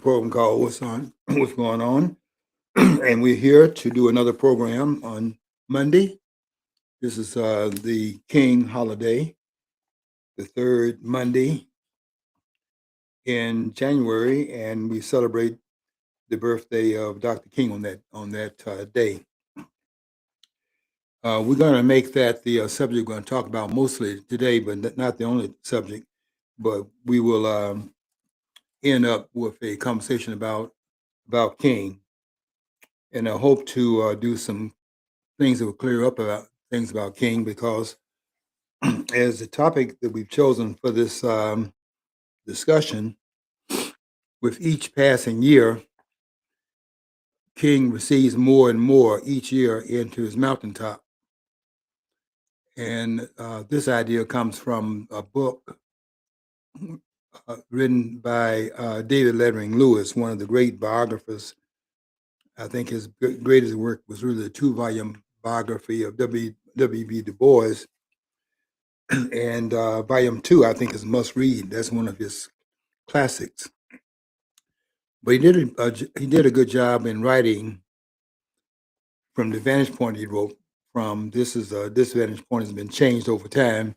program called What's Going On, and we're here to do another program on Monday. This is the King holiday, the third Monday in January, and we celebrate the birthday of Dr. King on that day. We're going to make that the subject we're going to talk about mostly today, but not the only subject. But we will end up with a conversation about King, and I hope to do some things that will clear up about things about King, because as the topic that we've chosen for this discussion, with each passing year, King receives more and more each year into his mountaintop. And this idea comes from a book written by David Lettering Lewis, one of the great biographers. I think his greatest work was really the 2-volume biography of W.B. Du Bois. And volume 2, I think, is a must read. That's one of his classics. But he did a good job in writing from the vantage point he wrote from. This vantage point has been changed over time,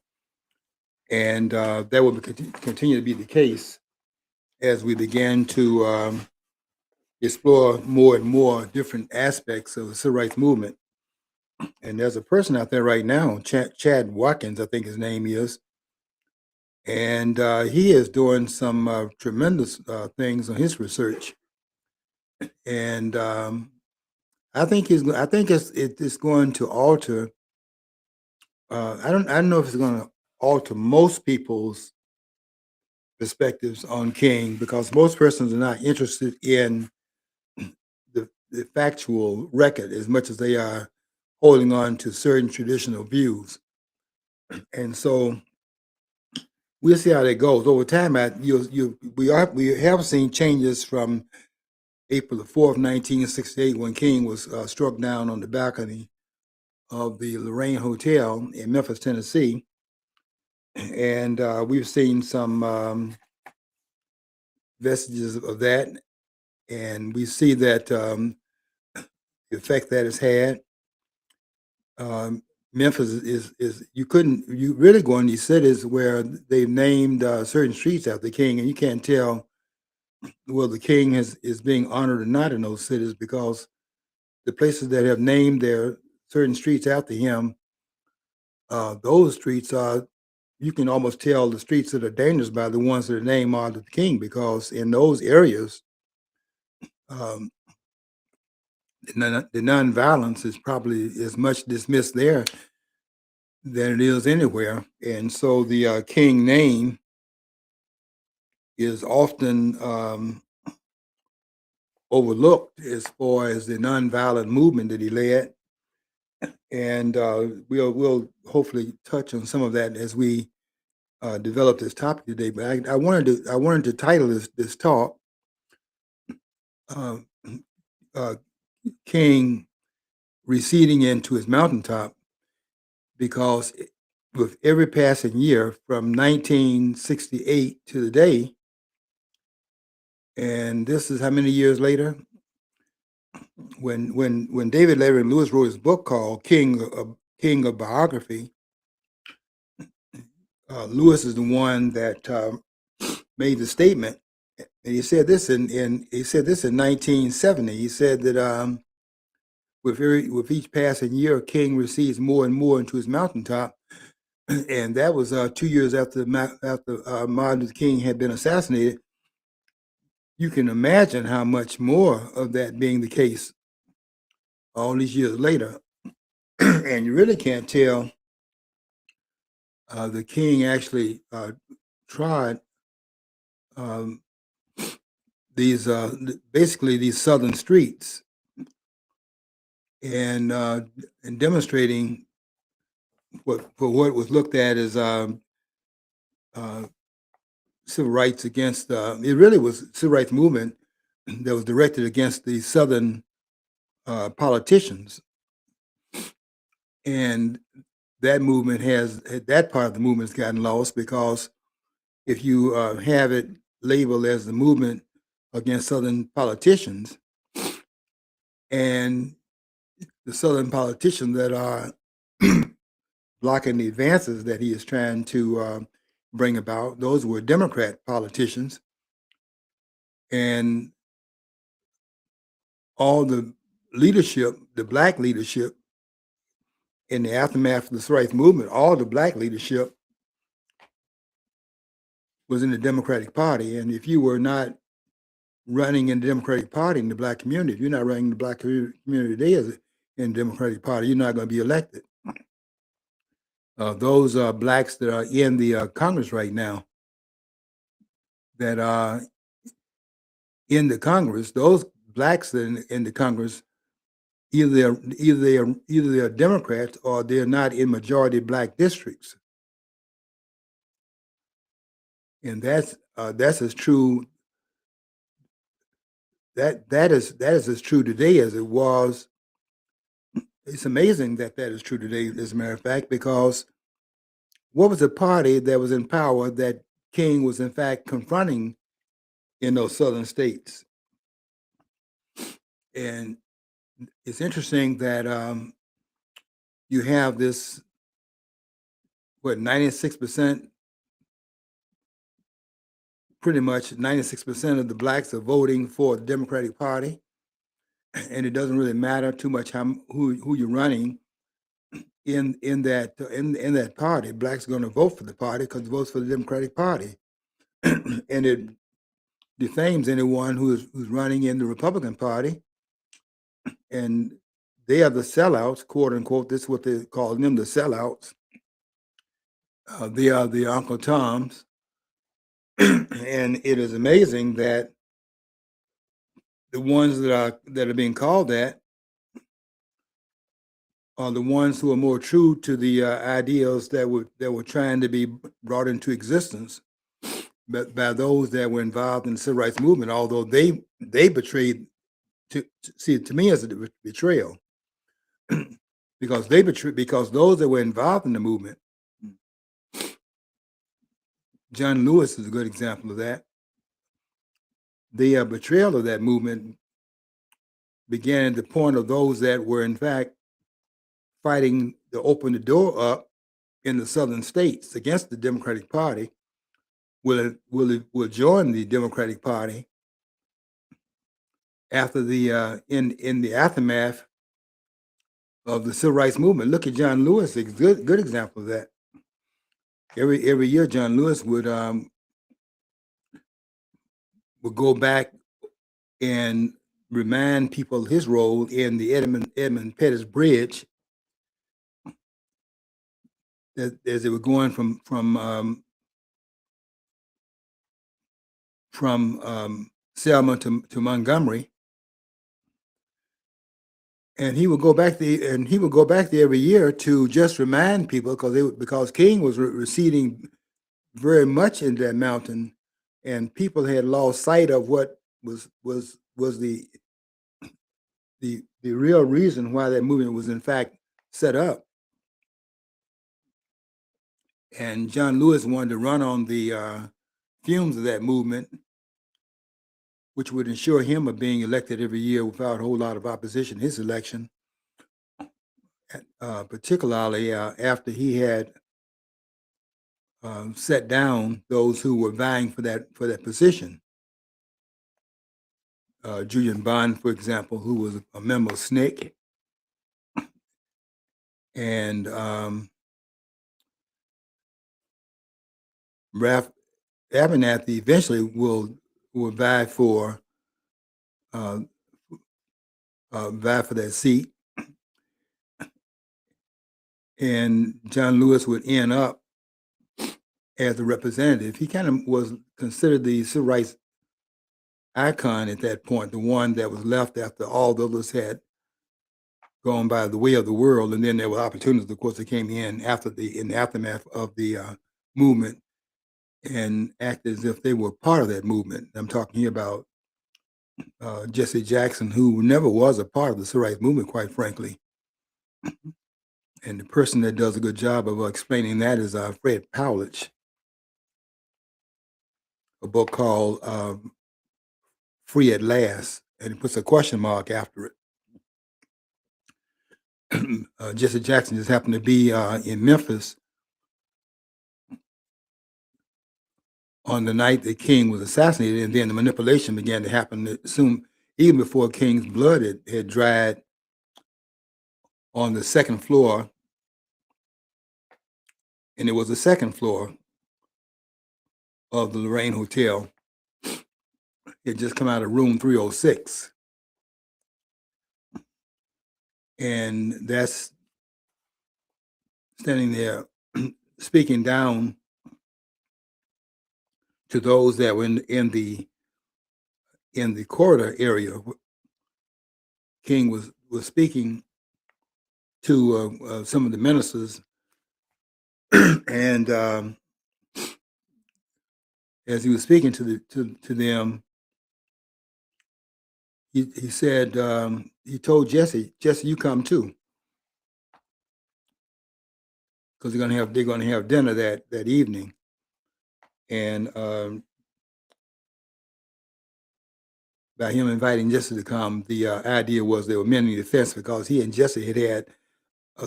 and that will continue to be the case as we begin to explore more and more different aspects of the civil rights movement. And there's a person out there right now, Chad Watkins, I think his name is, and he is doing some tremendous things on his research. And I think it's going to alter. I don't know if it's going to alter most people's perspectives on King, because most persons are not interested in the factual record as much as they are holding on to certain traditional views. And so we'll see how that goes over time. We have seen changes from April the 4th, 1968, when King was struck down on the balcony of the Lorraine Hotel in Memphis, Tennessee. And we've seen some vestiges of that. And we see that the effect that it's had. Memphis is you really go in these cities where they've named certain streets after the King, and you can't tell whether the King is being honored or not in those cities, because the places that have named their certain streets after him, those streets are, you can almost tell the streets that are dangerous by the ones that are named after the King, because in those areas, um, the nonviolence is probably as much dismissed there than it is anywhere. And so the King name is often overlooked as far as the nonviolent movement that he led. And we'll hopefully touch on some of that as we develop this topic today. But I wanted to title this talk uh, uh, King Receding into His Mountaintop, because with every passing year from 1968 to the day, and this is how many years later, when David Lettering Lewis wrote his book called King of Biography, Lewis is the one that made the statement, and he said this in 1970. He said that with each passing year, King receives more and more into his mountaintop, and that was 2 years after Martin Luther King had been assassinated. You can imagine how much more of that being the case all these years later. And you really can't tell the King actually tried basically these southern streets, and demonstrating what was looked at as civil rights against. It really was civil rights movement that was directed against the southern politicians, and that part of the movement has gotten lost, because if you have it labeled as the movement against Southern politicians, and the Southern politicians that are blocking the advances that he is trying to bring about. Those were Democrat politicians, and all the leadership, the black leadership in the aftermath of the civil rights movement, all the black leadership was in the Democratic Party. And if you were not running in the Democratic Party in the black community, if you're not running the black community today in the Democratic Party, you're not going to be elected. Those blacks that are in the Congress right now, that are in the Congress, those blacks in the Congress, either they're Democrats or they're not in majority black districts, and that's as true. That is as true today as it was. It's amazing that is true today, as a matter of fact, because what was the party that was in power that King was in fact confronting in those southern states? And it's interesting that you have this, 96%, pretty much 96% of the blacks are voting for the Democratic Party, and it doesn't really matter too much who you're running in that party. Blacks are going to vote for the party because it votes for the Democratic Party, and it defames anyone who's running in the Republican Party, and they are the sellouts, quote unquote. This is what they call them, the sellouts. They are the Uncle Toms, and it is amazing that the ones that are being called that are the ones who are more true to the ideals that were trying to be brought into existence by those that were involved in the civil rights movement. Although they betrayed, to me as a betrayal, because those that were involved in the movement. John Lewis is a good example of that. The betrayal of that movement began at the point of those that were in fact fighting to open the door up in the southern states against the Democratic Party will join the Democratic Party after the in the aftermath of the civil rights movement. Look at John Lewis, a good example of that. Every year, John Lewis would go back and remind people his role in the Edmund Pettus Bridge, as they were going from Selma to Montgomery, and he would go back there every year to just remind people, because King was receding very much in that mountain, and people had lost sight of what was the real reason why that movement was in fact set up. And John Lewis wanted to run on the fumes of that movement, which would ensure him of being elected every year without a whole lot of opposition, his election, particularly after he had set down those who were vying for that position. Julian Bond, for example, who was a member of SNCC, and Ralph Abernathy eventually will vie for that seat, and John Lewis would end up as a representative. He kind of was considered the civil rights icon at that point, the one that was left after all the others had gone by the way of the world. And then there were opportunities, of course, that came in in the aftermath of the movement, and acted as if they were part of that movement. I'm talking here about Jesse Jackson, who never was a part of the civil rights movement, quite frankly. And the person that does a good job of explaining that is Fred Powledge, a book called free at last, and it puts a question mark after it. Jesse Jackson just happened to be in Memphis on the night that King was assassinated, and then the manipulation began to happen soon, even before King's blood had dried on the second floor, and it was the second floor of the Lorraine Hotel. It just come out of room 306, and that's standing there speaking down to those that were in the corridor area. King was speaking to some of the ministers, and as he was speaking to them, he said, he told Jesse, you come too, because they're gonna have dinner that evening, and by him inviting Jesse to come, the idea was they were mending the fence, because he and Jesse had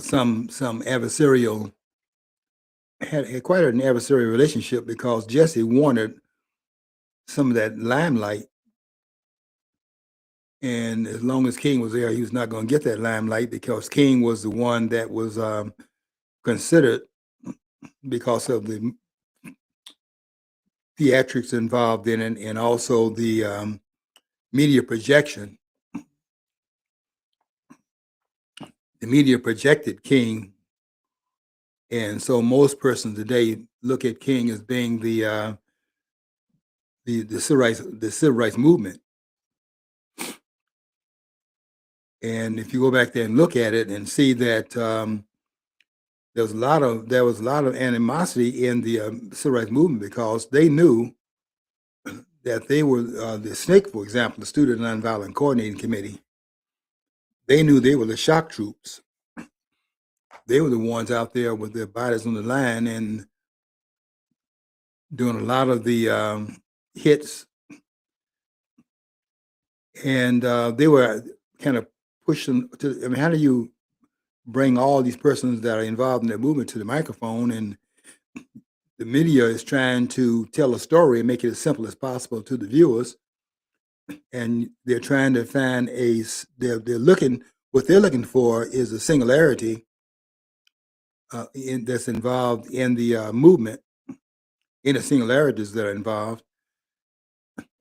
some adversarial, had quite an adversarial relationship, because Jesse wanted some of that limelight, and as long as King was there, he was not going to get that limelight, because King was the one that was considered, because of the theatrics involved in it, and also the media projection. The media projected King, and so most persons today look at King as being the civil rights movement. And if you go back there and look at it and see that there was a lot of animosity in the civil rights movement, because they knew that they were the SNCC, for example, the Student Nonviolent Coordinating Committee. They knew they were the shock troops. They were the ones out there with their bodies on the line and doing a lot of the hits, and they were kind of pushing to. I mean, how do you bring all these persons that are involved in the movement to the microphone? And the media is trying to tell a story and make it as simple as possible to the viewers, and they're trying to find they're looking, what they're looking for is a singularity that's involved in the movement, in the singularities that are involved.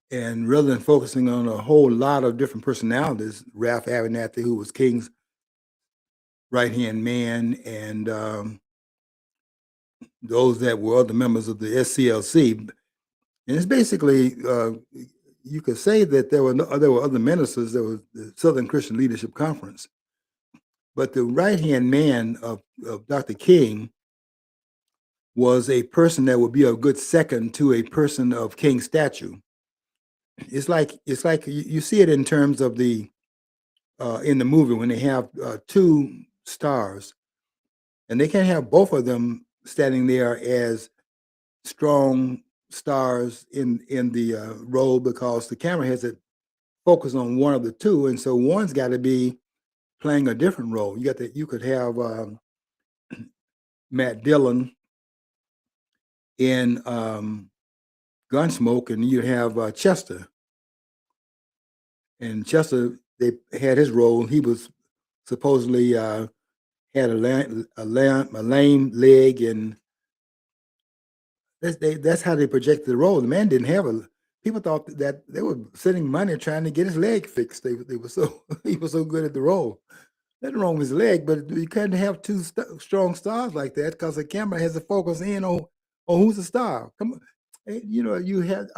And rather than focusing on a whole lot of different personalities, Ralph Abernathy, who was King's right-hand man, and those that were other members of the SCLC. And it's basically, you could say that there were other ministers. There was the Southern Christian Leadership Conference. But the right-hand man of Dr. King was a person that would be a good second to a person of King's stature. It's like you see it in terms of the in the movie when they have two stars, and they can't have both of them standing there as strong stars in the role, because the camera has it focus on one of the two, and so one's got to be playing a different role. You could have Matt Dillon in Gunsmoke, and you'd have Chester. And Chester, they had his role. He was supposedly had a lame leg, and that's how they projected the role. The man didn't have people thought that they were sending money trying to get his leg fixed. They were so he was so good at the role. Nothing wrong with his leg, but you couldn't have two strong stars like that, because the camera has to focus in on who's the star. Come on, you had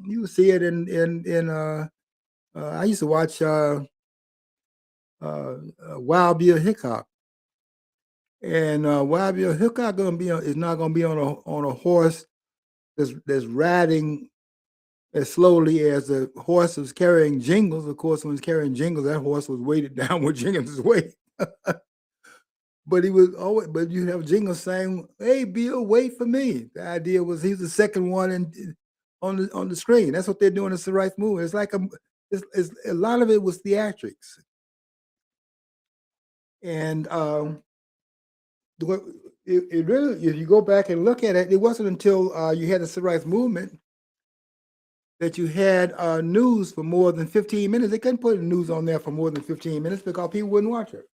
you see it in I used to watch Wild Bill Hickok, and Wild Bill Hickok is not going to be on a horse that's riding as slowly as the horse was carrying Jingles. Of course, when he's carrying Jingles, that horse was weighted down with Jingles' weight. But you have Jingles saying, "Hey, Bill, wait for me." The idea was he's the second one on the screen. That's what they're doing in the civil rights movement. It's like a lot of it was theatrics, and it really, if you go back and look at it, it wasn't until you had the civil rights movement that you had news for more than 15 minutes. They couldn't put news on there for more than 15 minutes because people wouldn't watch it.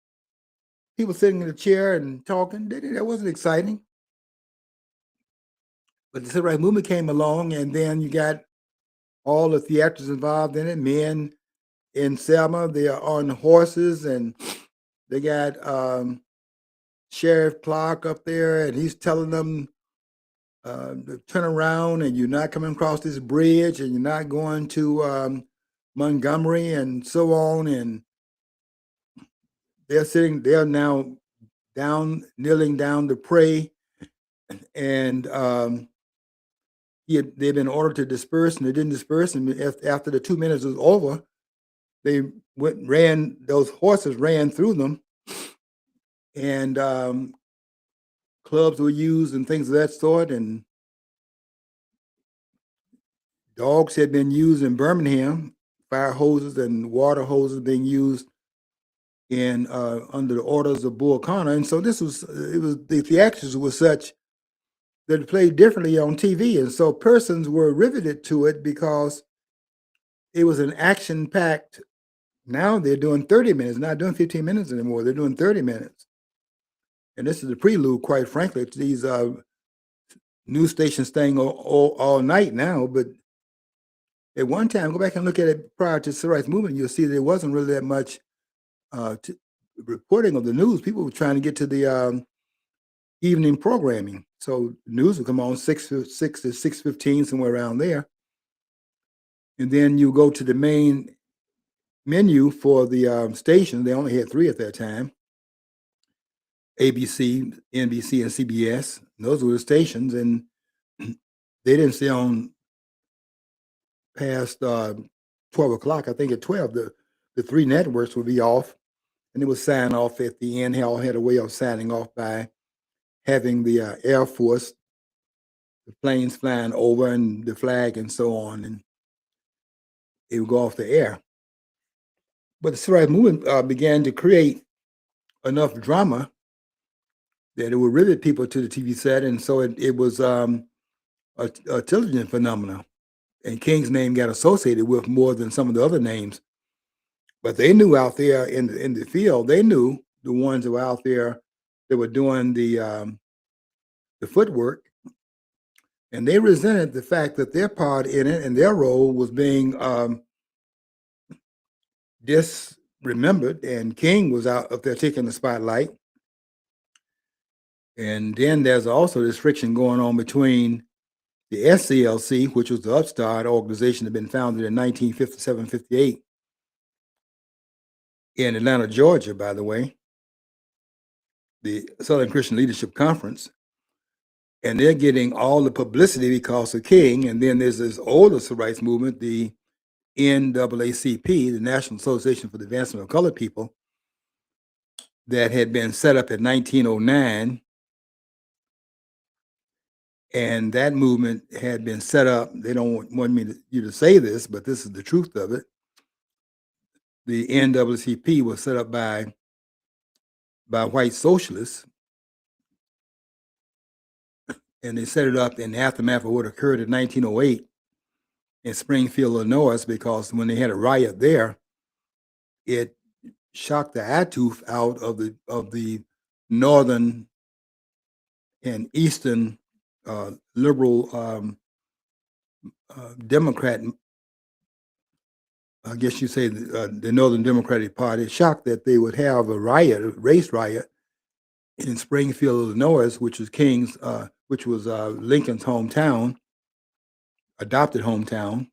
People sitting in a chair and talking, that wasn't exciting. But the civil rights movement came along, and then you got all the theatrics involved in it. Men in Selma, they are on horses, and they got Sheriff Clark up there, and he's telling them to turn around, and you're not coming across this bridge, and you're not going to Montgomery, and so on. And they're now kneeling down to pray, and they've been ordered to disperse, and they didn't disperse. And after the 2 minutes was over, those horses ran through them, and clubs were used and things of that sort, and dogs had been used in Birmingham, fire hoses and water hoses being used in under the orders of Bull Connor. And so the theatrics was such that it played differently on TV, and so persons were riveted to it because it was an action-packed. Now they're doing 30 minutes, not doing 15 minutes anymore. They're doing 30 minutes. And this is the prelude, quite frankly, to these news stations staying all night now. But at one time, go back and look at it prior to the civil rights movement, you'll see there wasn't really that much reporting of the news. People were trying to get to the evening programming. So news would come on 6 to 6:15, somewhere around there. And then you go to the main menu for the station. They only had 3 at that time: ABC, NBC, and CBS. And those were the stations, and they didn't stay on past 12 o'clock. I think at 12, the 3 networks would be off, and it would sign off at the end. Hell had a way of signing off by having the Air Force, the planes flying over, and the flag and so on, and it would go off the air. But the civil rights movement began to create enough drama that it would rivet people to the TV set, and so it was a television phenomenon. And King's name got associated with more than some of the other names. But they knew out there in the field, they knew the ones that were out there that were doing the footwork, and they resented the fact that their part in it and their role was being disremembered, and King was out up there taking the spotlight. And then there's also this friction going on between the SCLC, which was the upstart organization that had been founded in 1957-58 in Atlanta, Georgia, by the way, the Southern Christian Leadership Conference. And they're getting all the publicity because of King. And then there's this older civil rights movement, the NAACP, the National Association for the Advancement of Colored People, that had been set up in 1909. And that movement had been set up. They don't want you to say this, but this is the truth of it. The NAACP was set up by white socialists, and they set it up in the aftermath of what occurred in 1908 in Springfield, Illinois, because when they had a riot there, it shocked the eye tooth out of the northern and eastern liberal Democrat, I guess you say the Northern Democratic Party, shocked that they would have a race riot in Springfield, Illinois, which was Lincoln's hometown, adopted hometown.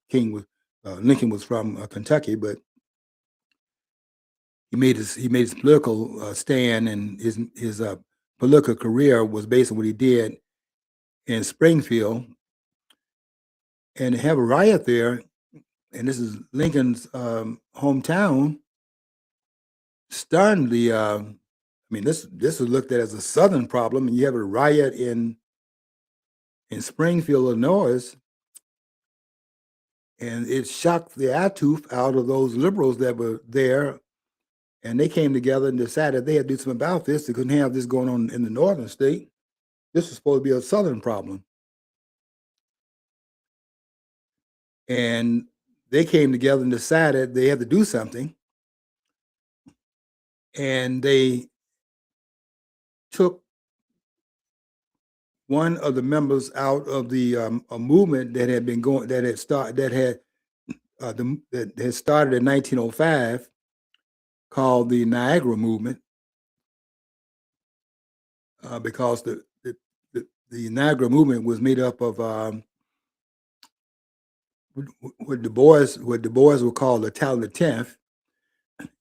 Lincoln was from Kentucky, but he made his political stand, and his political career was based on what he did in Springfield. And to have a riot there, and this is Lincoln's hometown, stunned the. This was looked at as a Southern problem, and you have a riot in Springfield, Illinois. And it shocked the eye tooth out of those liberals that were there. And they came together and decided they had to do something about this. They couldn't have this going on in the northern state. This was supposed to be a southern problem. And they came together and decided they had to do something. And they took one of the members out of the a movement that had been going, that had started, that had started in 1905, called the Niagara Movement, because the Niagara Movement was made up of what Du Bois would call the Talented Tenth,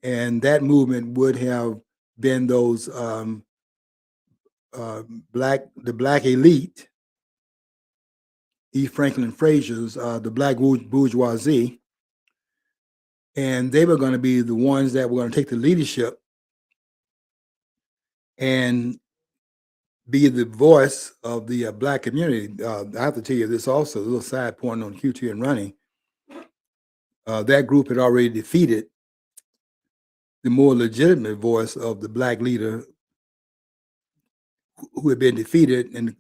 and that movement would have been those the black elite, E. Franklin Frazier's the black bourgeoisie, and they were going to be the ones that were going to take the leadership and be the voice of the black community. I have to tell you this also, a little side point on QT and running. That group had already defeated the more legitimate voice of the black leader who had been defeated, and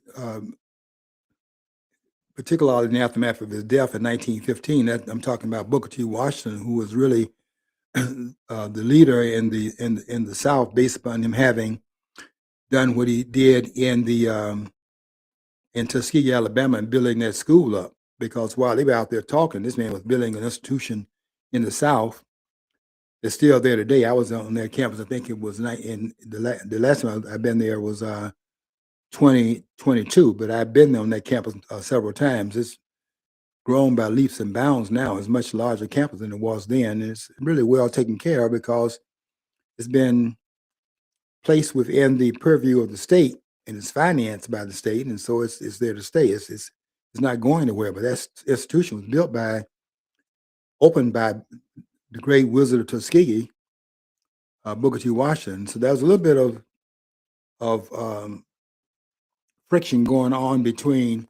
particularly in the aftermath of his death in 1915. I'm talking about Booker T. Washington, who was really the leader in the South, based upon him having done what he did in Tuskegee, Alabama, and building that school up. Because while they were out there talking, this man was building an institution in the South that's still there today. I was on that campus. I think it was in the last time I've been there was 2022, but I've been there on that campus several times. It's grown by leaps and bounds now. It's a much larger campus than it was then. And it's really well taken care of because it's been placed within the purview of the state and it's financed by the state, and so it's there to stay. It's not going anywhere. But that institution was opened by the great wizard of Tuskegee, Booker T. Washington. So there was a little bit of friction going on between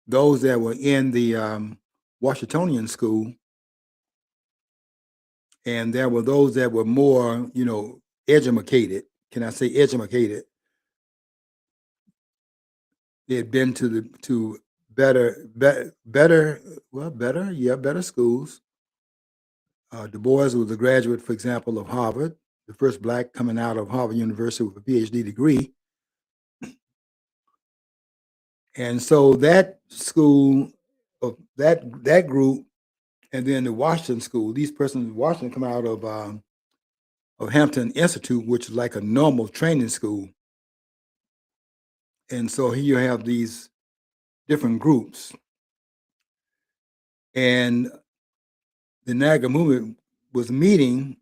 those that were in the Washingtonian school, and there were those that were more, educated. Can I say educated? They had been to better schools. Du Bois was a graduate, for example, of Harvard, the first black coming out of Harvard University with a PhD degree. And so that school, of that group, and then the Washington school, these persons in Washington come out of Hampton Institute, which is like a normal training school. And so here you have these different groups. And the Niagara Movement was meeting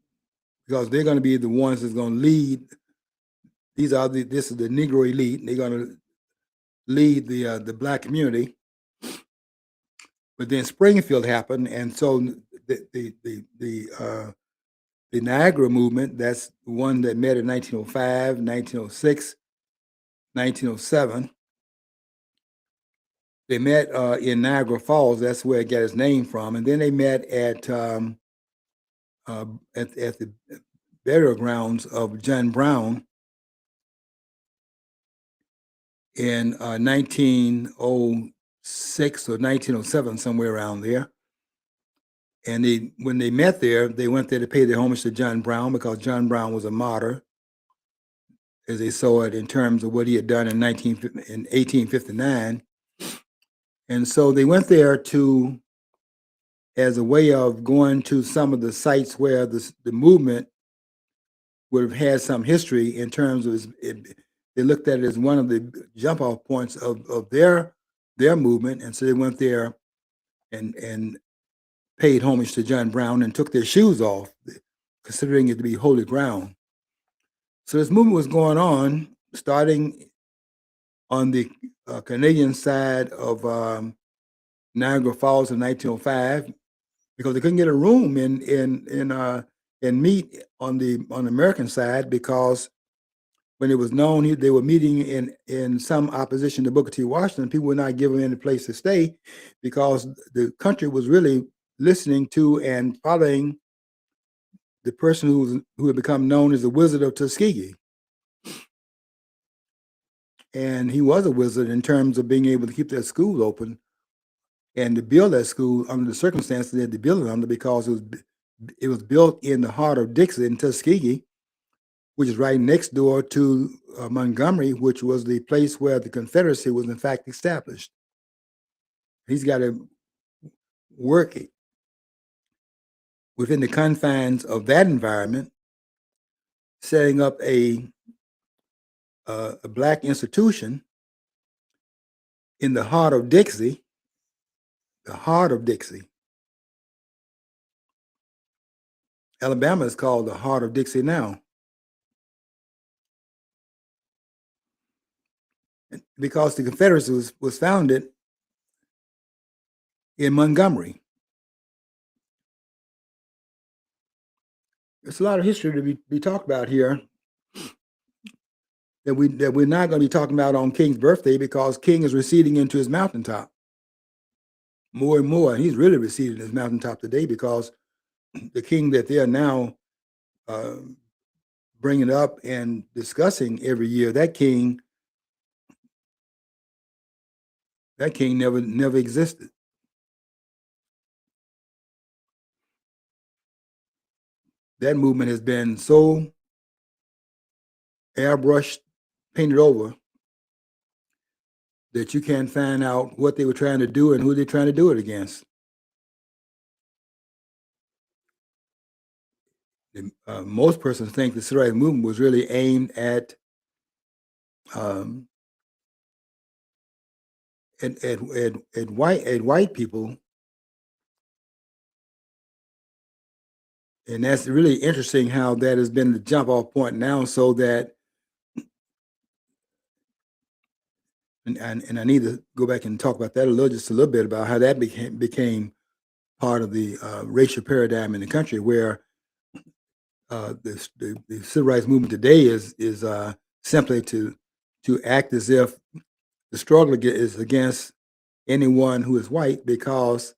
because they're going to be the ones that's going to lead. This is the Negro elite. And they're going to lead the black community. But then Springfield happened, and so the Niagara Movement, that's the one that met in 1905, 1906, 1907. They met in Niagara Falls. That's where it got its name from. And then they met at the burial grounds of John Brown in 1906 or 1907, somewhere around there. And when they met there, they went there to pay their homage to John Brown because John Brown was a martyr, as they saw it in terms of what he had done in 1859. And so they went there as a way of going to some of the sites where the movement would have had some history in terms of they looked at it as one of the jump off points of their movement. And so they went there and paid homage to John Brown and took their shoes off, considering it to be holy ground. So this movement was going on, starting on the Canadian side of Niagara Falls in 1905, because they couldn't get a room and meet on the American side because when it was known they were meeting in some opposition to Booker T. Washington, people were not giving him any place to stay because the country was really listening to and following the person who had become known as the Wizard of Tuskegee. And he was a wizard in terms of being able to keep that school open and to build that school under the circumstances they had to build it under, because it was built in the heart of Dixie in Tuskegee, which is right next door to Montgomery, which was the place where the Confederacy was in fact established. He's got to work within the confines of that environment, setting up a black institution in the heart of Dixie, the heart of Dixie. Alabama is called the heart of Dixie now, because the Confederacy was founded in Montgomery. There's a lot of history to be talked about here that we're not going to be talking about on King's birthday, because King is receding into his mountaintop more and more. And he's really receding his mountaintop today, because the king that they're now bringing up and discussing every year, that king never existed. That movement has been so airbrushed, painted over, that you can't find out what they were trying to do and who they're trying to do it against. Most persons think the civil rights movement was really aimed at white people, and that's really interesting how that has been the jump off point now, so that and I need to go back and talk about that just a little bit, about how that became part of the racial paradigm in the country, where the civil rights movement today is simply to act as if the struggle is against anyone who is white, because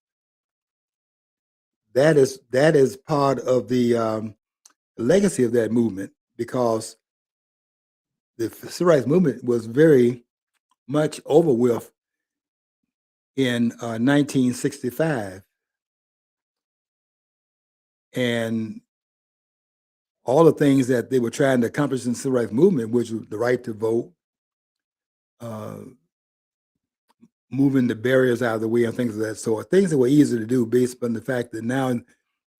that is part of the legacy of that movement, because the civil rights movement was very much over with in 1965, and all the things that they were trying to accomplish in the civil rights movement, which was the right to vote, moving the barriers out of the way, and things of that sort. Things that were easy to do based on the fact that now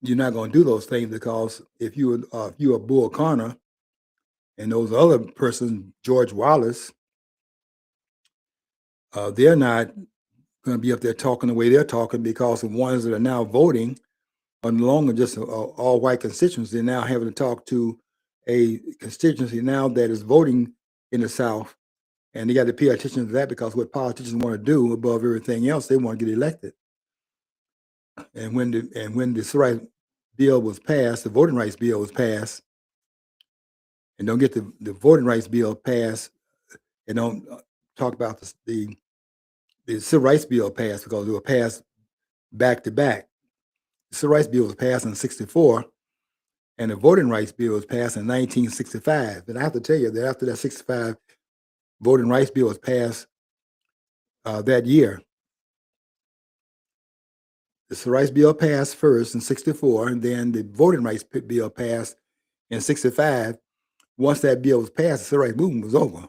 you're not going to do those things, because if you were Bull Connor and those other persons, George Wallace, they're not going to be up there talking the way they're talking, because the ones that are now voting are no longer just all white constituency. They're now having to talk to a constituency now that is voting in the South, and they got to pay attention to that, because what politicians want to do above everything else, they want to get elected. And when the civil rights bill was passed, the voting rights bill was passed, and don't get the voting rights bill passed and don't talk about the civil rights bill passed, because they were passed back to back. The civil rights bill was passed in '64, and the voting rights bill was passed in 1965. And I have to tell you that after that '65 voting rights bill was passed that year, the civil rights bill passed first in '64, and then the voting rights bill passed in '65. Once that bill was passed, the civil rights movement was over.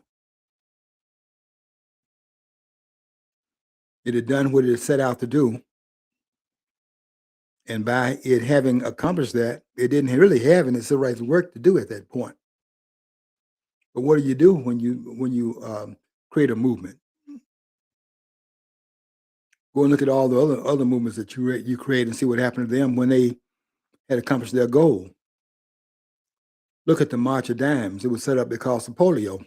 It had done what it had set out to do. And by it having accomplished that, it didn't really have any civil rights work to do at that point. But what do you do when you create a movement? Go and look at all the other movements that you create and see what happened to them when they had accomplished their goal. Look at the March of Dimes. It was set up because of polio.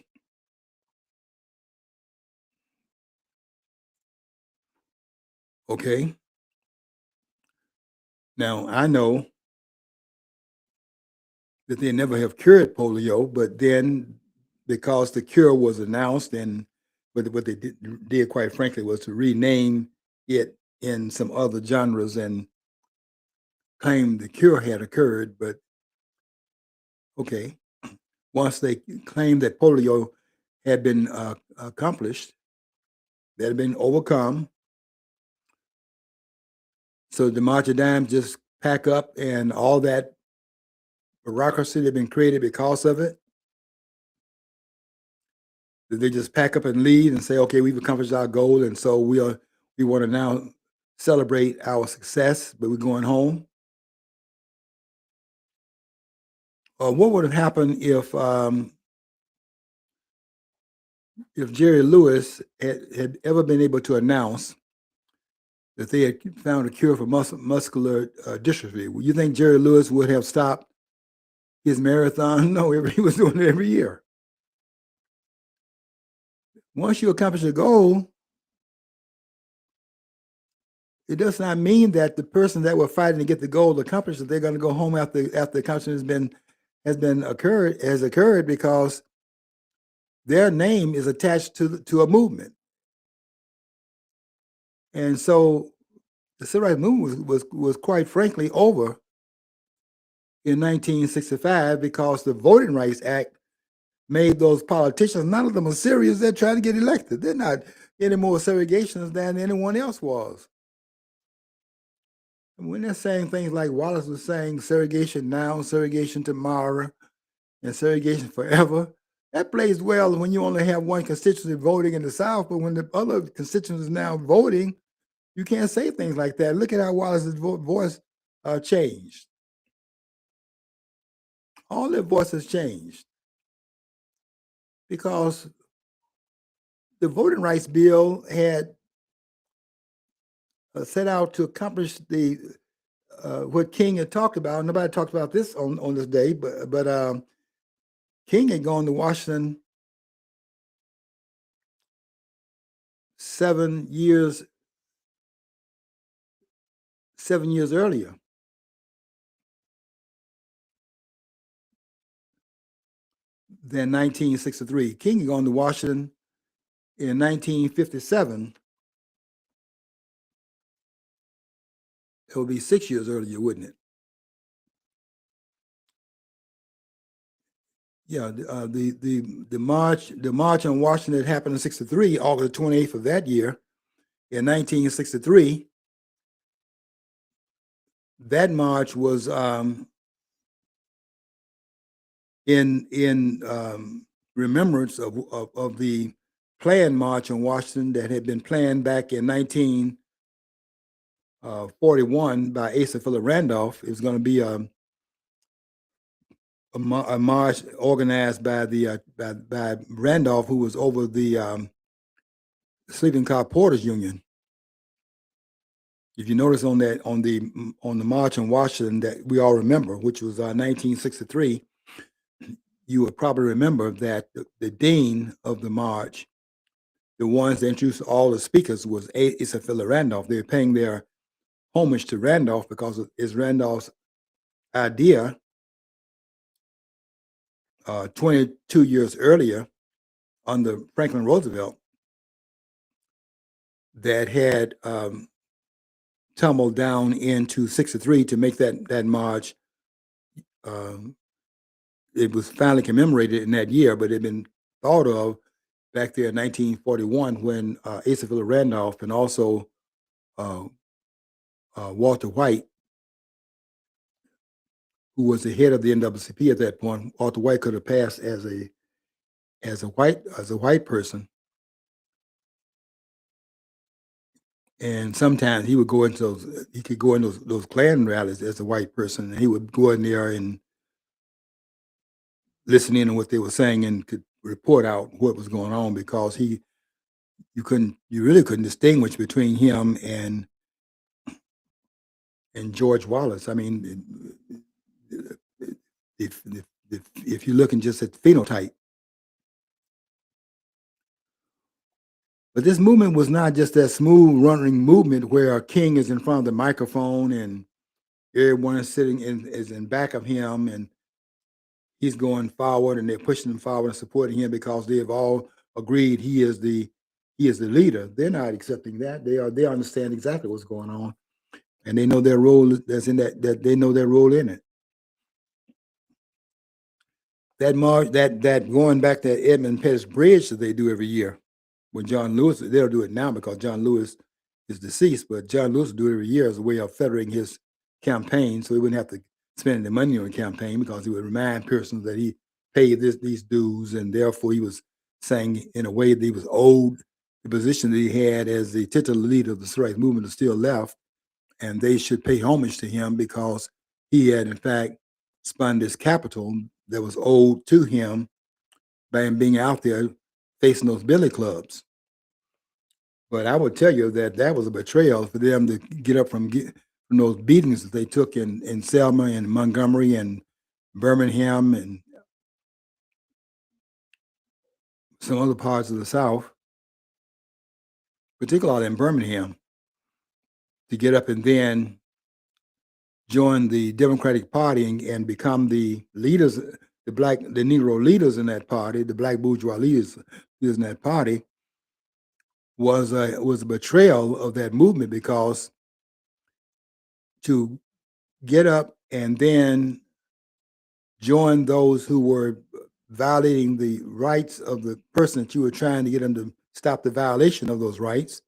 Okay. Now I know that they never have cured polio, but then because the cure was announced, and what they did, quite frankly, was to rename it in some other genres and claim the cure had occurred. But okay, once they claimed that polio had been accomplished, that had been overcome, so the March of Dimes just pack up and all that bureaucracy that had been created because of it, they just pack up and leave and say, okay, we've accomplished our goal, and so we want to now celebrate our success, but we're going home. What would have happened if Jerry Lewis had ever been able to announce that they had found a cure for muscular dystrophy? Would you think Jerry Lewis would have stopped his marathon? No, he was doing it every year. Once you accomplish a goal, it does not mean that the person that were fighting to get the goal accomplished, that they're going to go home after the accomplishment has occurred, because their name is attached to a movement. And so the civil rights movement was quite frankly over in 1965, because the Voting Rights Act made those politicians, none of them are serious, they're trying to get elected. They're not any more segregationists than anyone else was. And when they're saying things like Wallace was saying, segregation now, segregation tomorrow, and segregation forever, that plays well when you only have one constituency voting in the South, but when the other constituencies now voting, you can't say things like that. Look at how Wallace's voice changed. All their voices changed because the voting rights bill had set out to accomplish the what King had talked about. Nobody talked about this on this day, but King had gone to Washington 7 years earlier. Than 1963. King had gone to Washington in 1957. It would be 6 years earlier, wouldn't it? Yeah, the march on Washington that happened in '63, August 28th of that year, in 1963. That march was in remembrance of the planned march on Washington that had been planned back in 1941 by Asa Philip Randolph. It was going to be a march organized by by Randolph, who was over the Sleeping Car Porters Union. If you notice on the march on Washington that we all remember, which was 1963, you would probably remember that the dean of the march, the ones that introduced all the speakers, was Asa Philip Randolph. They were paying their homage to Randolph because it's Randolph's idea 22 years earlier under Franklin Roosevelt that had tumbled down into '63 to make that march. It was finally commemorated in that year, but it had been thought of back there in 1941 when Asa Philip Randolph and also Walter White, who was the head of the NAACP at that point. Walter White could have passed as a white person, and sometimes he would go into those Klan rallies as a white person, and he would go in there and listen in on what they were saying and could report out what was going on, because you really couldn't distinguish between him and George Wallace. I mean, if you're looking just at the phenotype. But this movement was not just that smooth running movement where King is in front of the microphone and everyone is sitting is in back of him, and he's going forward, and they're pushing him forward and supporting him because they have all agreed he is the leader. They're not accepting that. They understand exactly what's going on, and they know their role that's in that they know their role in it. That going back to that Edmund Pettus Bridge that they do every year when John Lewis, they'll do it now because John Lewis is deceased, but John Lewis will do it every year as a way of feathering his campaign, so he wouldn't have to spend the money on the campaign because he would remind persons that he paid these dues, and therefore he was saying in a way that he was owed the position that he had as the titular leader of the civil rights movement is still left, and they should pay homage to him because he had in fact spun this capital that was owed to him by him being out there facing those billy clubs. But I would tell you that was a betrayal for them to get up from those beatings that they took in Selma and Montgomery and Birmingham and some other parts of the South, particularly in Birmingham, to get up and then join the Democratic Party and become the leaders, the Negro leaders in that party, the black bourgeois leaders in that party, was a betrayal of that movement, because to get up and then join those who were violating the rights of the person that you were trying to get them to stop the violation of those rights,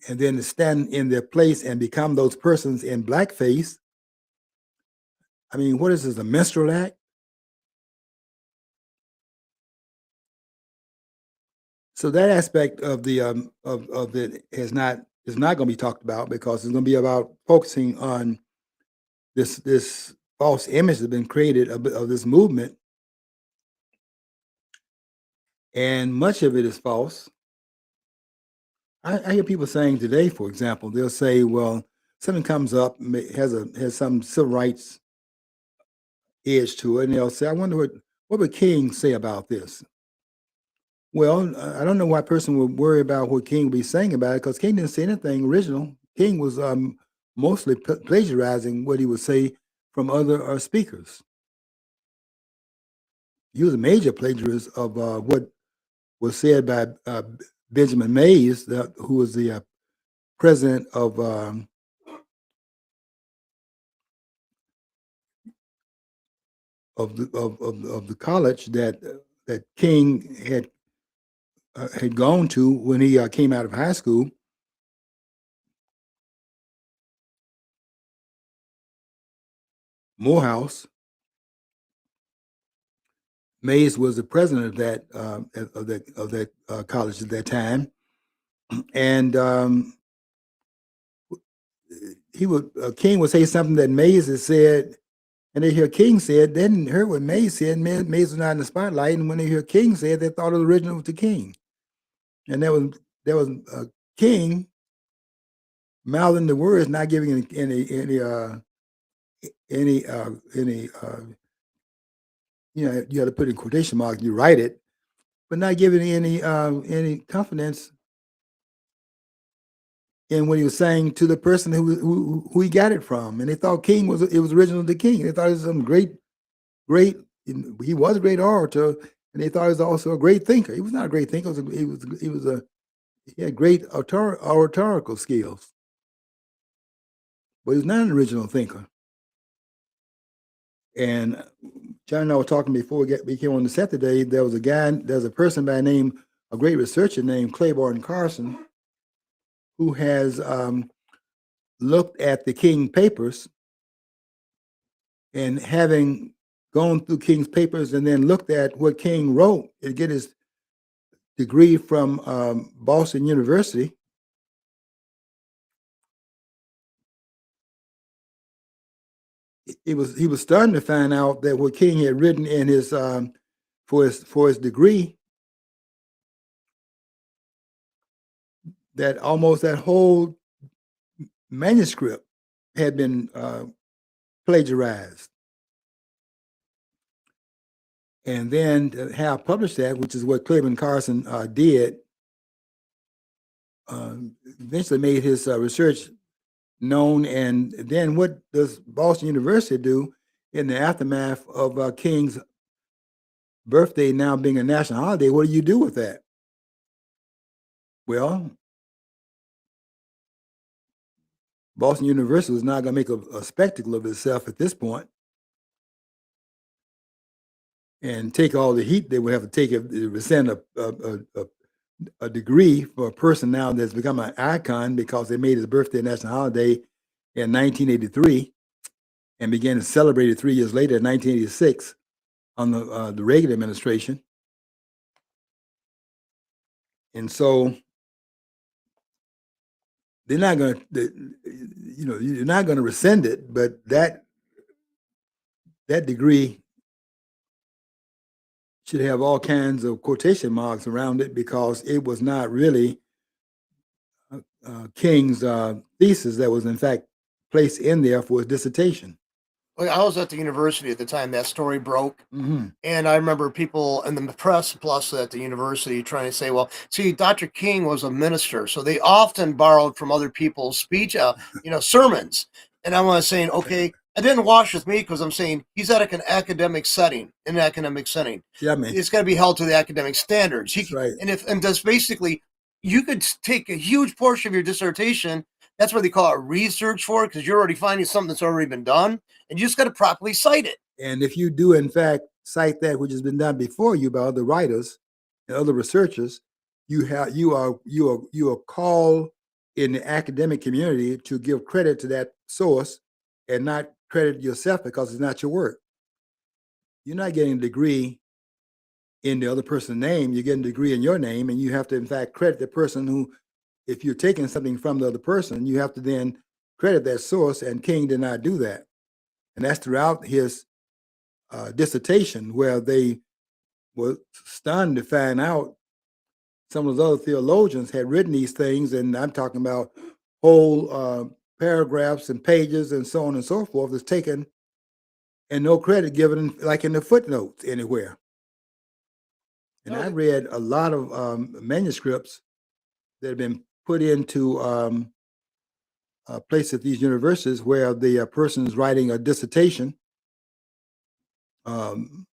and then to stand in their place and become those persons in blackface. I mean, what is this, a minstrel act? So that aspect of the of it is not going to be talked about, because it's going to be about focusing on this false image that's been created of this movement, and much of it is false. I hear people saying today, for example, they'll say, "Well, something comes up, has some civil rights edge to it," and they'll say, "I wonder what would King say about this?" Well, I don't know why a person would worry about what King would be saying about it, because King didn't say anything original. King was mostly plagiarizing what he would say from other speakers. He was a major plagiarist of what was said by Benjamin Mays, who was the president of the college that King had gone to when he came out of high school. Morehouse. Mays was the president of that college at that time, and King would say something that Mays had said, and they hear King said. They didn't hear what Mays said. Mays was not in the spotlight, and when they hear King said, they thought it was original to King, and there was King mouthing the words, not giving any you have to put in quotation marks. You write it, but not giving any confidence in what he was saying to the person who he got it from, and they thought King was original to King. They thought it was some great. He was a great orator, and they thought he was also a great thinker. He was not a great thinker. He had great oratorical skills, but he was not an original thinker. And John and I were talking before we came on the set today. There's a person by the name, a great researcher named Claiborne Carson, who has looked at the King papers, and having gone through King's papers and then looked at what King wrote to get his degree from Boston University, he was starting to find out that what King had written in his for his degree, that almost that whole manuscript had been plagiarized. And then to have published that, which is what Claiborne Carson did, eventually made his research known. And then what does Boston University do? in the aftermath of King's birthday now being a national holiday, what do you do with that? Well, Boston University is not going to make a spectacle of itself at this point and take all the heat they would have to take if they rescind a degree for a person now that's become an icon because they made his birthday a national holiday in 1983 and began to celebrate it 3 years later in 1986 on the Reagan administration. And so they're not going to, you're not going to rescind it, but that degree should have all kinds of quotation marks around it because it was not really King's thesis that was in fact placed in there for his dissertation. Well, I was at the university at the time that story broke, Mm-hmm. and I remember people in the press plus at the university trying to say, well, see, Dr. King was a minister, so they often borrowed from other people's speech, sermons. And I was saying, okay, it didn't wash with me because I'm saying he's at an academic setting, Yeah, man. It's got to be held to the academic standards. That's right. And that's basically, you could take a huge portion of your dissertation. That's what they call it research for, because you're already finding something that's already been done, and you just got to properly cite it. And if you do, in fact, cite that which has been done before you by other writers and other researchers, you are called in the academic community to give credit to that source and not credit yourself because it's not your work. You're not getting a degree in the other person's name. You're getting a degree in your name, and you have to, in fact, credit the person who, if you're taking something from the other person, you have to then credit that source, and King did not do that. And that's throughout his dissertation, where they were stunned to find out some of those other theologians had written these things, and I'm talking about whole paragraphs and pages and so on and so forth, is taken and no credit given, like in the footnotes anywhere. And I read a lot of manuscripts that have been put into place at these universities where the person is writing a dissertation, and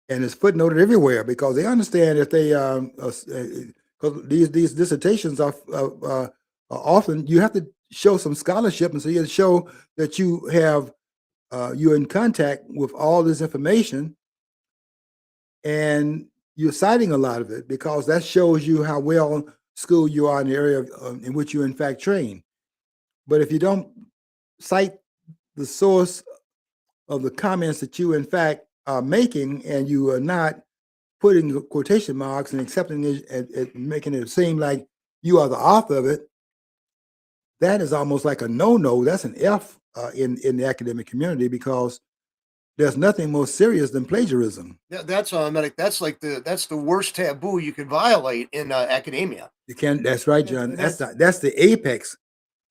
it's footnoted everywhere because they understand if they because these dissertations are often you have to show some scholarship, and so you have to show that you have you're in contact with all this information, and you're citing a lot of it because that shows you how well schooled you are in the area in which you in fact train. But if you don't cite the source of the comments that you in fact are making, and you are not putting quotation marks and accepting it and making it seem like you are the author of it, that is almost like a no-no. That's an F in the academic community because there's nothing more serious than plagiarism. That's the worst taboo you could violate in academia. You can't. That's right, John. That's the apex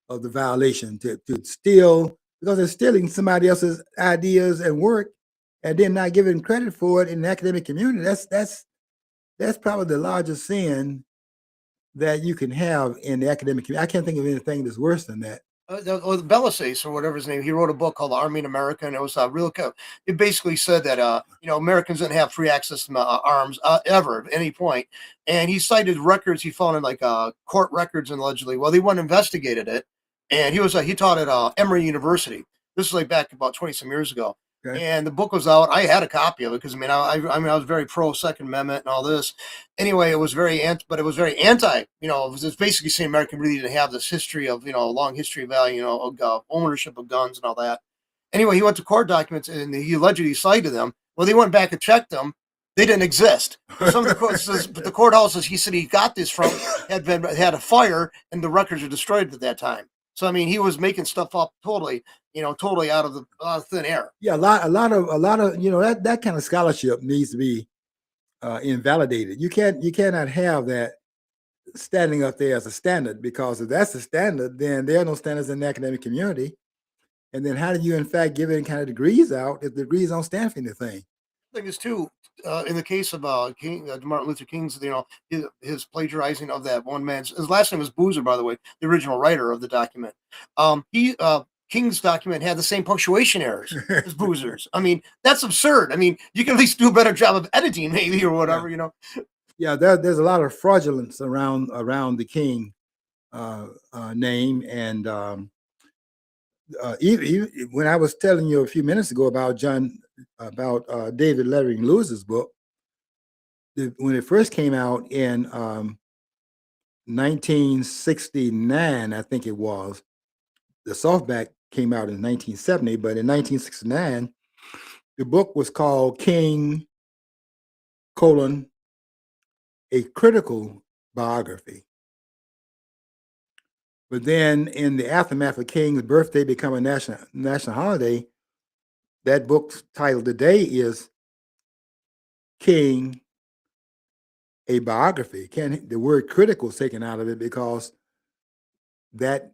of the violation to steal, because they're stealing somebody else's ideas and work, and then not giving credit for it in the academic community. That's probably the largest sin that you can have in the academic community. I can't think of anything that's worse than that. Bellasace, or whatever his name, he wrote a book called Army in America, and it was it basically said that Americans didn't have free access to arms ever at any point, and he cited records he found in court records, and allegedly, well, they went and investigated it, and he taught at Emory University. This was back about 20 some years ago. Okay. And the book was out. I had a copy of it because I was very pro Second Amendment and all this. Anyway, it was very anti. It was basically saying America really didn't have this history of a long history of ownership of guns and all that. Anyway, he went to court documents and he allegedly cited them. Well, they went back and checked them. They didn't exist. Some of the courts, but the courthouses he said he got this from had a fire, and the records were destroyed at that time. So I mean, he was making stuff up totally out of thin air. Yeah, a lot of that kind of scholarship needs to be invalidated. You cannot have that standing up there as a standard, because if that's the standard, then there are no standards in the academic community. And then how do you in fact give any kind of degrees out if the degrees don't stand for anything? I think it's too. In the case of Martin Luther King's, his plagiarizing of that one man's, his last name was Boozer, by the way, the original writer of the document. King's document had the same punctuation errors as Boozer's. I mean, that's absurd. I mean, you can at least do a better job of editing, maybe, or whatever, you know. Yeah, there's a lot of fraudulence around the King name, and even when I was telling you a few minutes ago about David Lettering Lewis's book, when it first came out in 1969, I think it was. The softback came out in 1970, but in 1969, the book was called King: A Critical Biography. But then, in the aftermath of King's birthday becoming a national holiday, that book's title today is King: A Biography. The word critical is taken out of it because that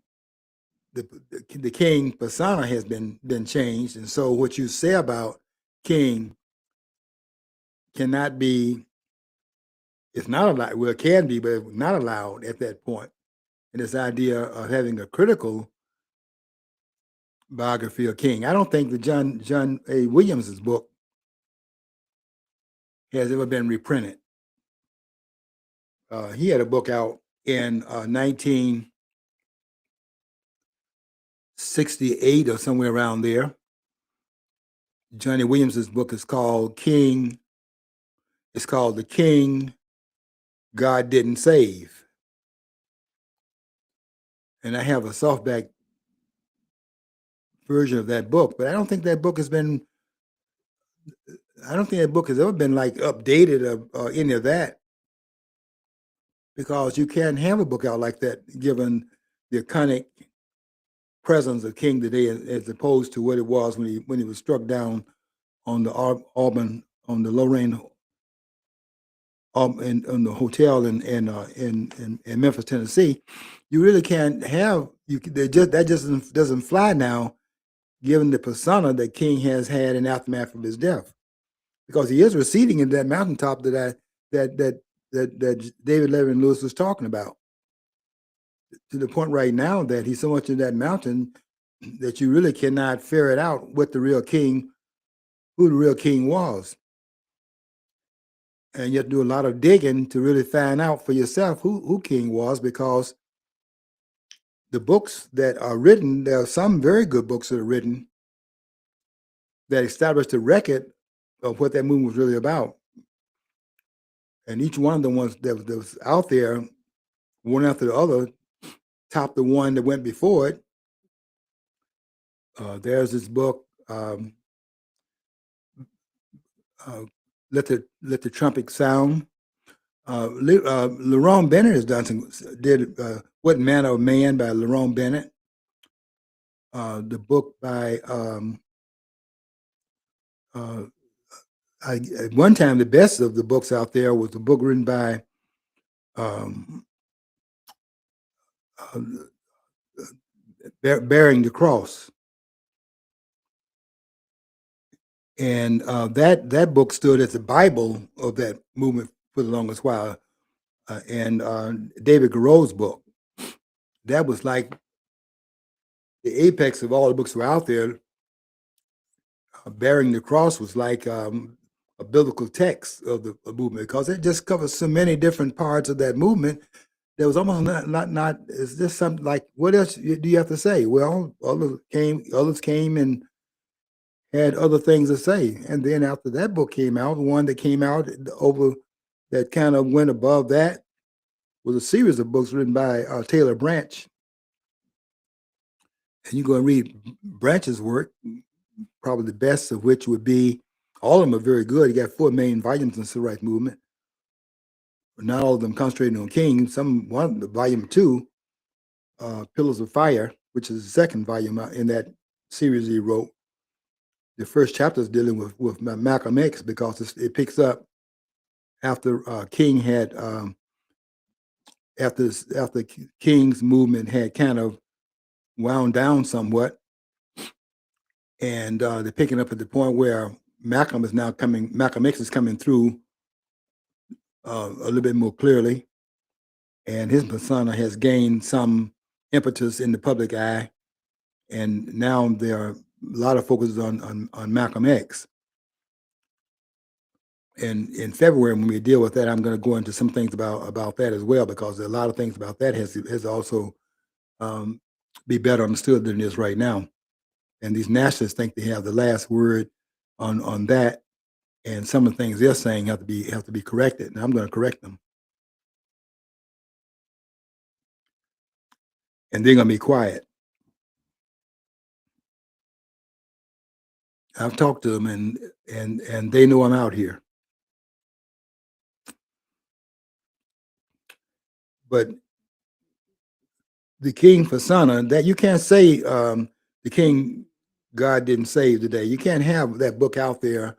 the King persona has been changed, and so what you say about King cannot be. It's not allowed. Well, it can be, but it's not allowed at that point. And this idea of having a critical biography of King, I don't think the John A. Williams's book has ever been reprinted. He had a book out in 1968 or somewhere around there. Johnny Williams's book is called King. It's called The King God Didn't Save. And I have a softback version of that book, but I don't think that book has ever been like updated or any of that, because you can't have a book out like that given the iconic presence of King today, as opposed to what it was when he was struck down on the Auburn, on the Lorraine, in the hotel in Memphis, Tennessee. You really can't have that just doesn't fly now, given the persona that King has had in aftermath of his death, because he is receding in that mountaintop that David Lettering Lewis was talking about, to the point right now that he's so much in that mountain that you really cannot ferret out who the real king was. And you have to do a lot of digging to really find out for yourself who King was, because the books that are written, there are some very good books that are written that establish the record of what that movement was really about. And each one of the ones that was out there, one after the other, topped the one that went before it. There's this book, Let the Trumpet Sound. Lerone Bennett has did What Manner of Man by Lerone Bennett. The book by at one time, the best of the books out there was the book written by Bearing the Cross. And that book stood as the Bible of that movement for the longest while. And David Garreau's book, that was like the apex of all the books that were out there. Bearing the Cross was like a biblical text of the movement, because it just covers so many different parts of that movement. There was almost not. It's just something like, what else do you have to say? Well, others came and had other things to say. And then after that book came out, one that came out over that kind of went above that was a series of books written by Taylor Branch. And you go and read Branch's work, probably the best of which would be, all of them are very good. He got 4 main volumes in the civil rights movement. Not all of them concentrating on King. One, volume 2, Pillars of Fire, which is the second volume in that series he wrote. The first chapter is dealing with Malcolm X, because it picks up after King had after King's movement had kind of wound down somewhat, and they're picking up at the point where Malcolm X is coming through a little bit more clearly, and his persona has gained some impetus in the public eye. and now there are a lot of focus on Malcolm X. And in February, when we deal with that, I'm going to go into some things about that as well, because a lot of things about that has also be better understood than it is right now. And these nationalists think they have the last word on that, and some of the things they're saying have to be corrected. And I'm going to correct them, and they're going to be quiet. I've talked to them, and they know I'm out here. But the king for Sana, that you can't say the king God didn't save today. You can't have that book out there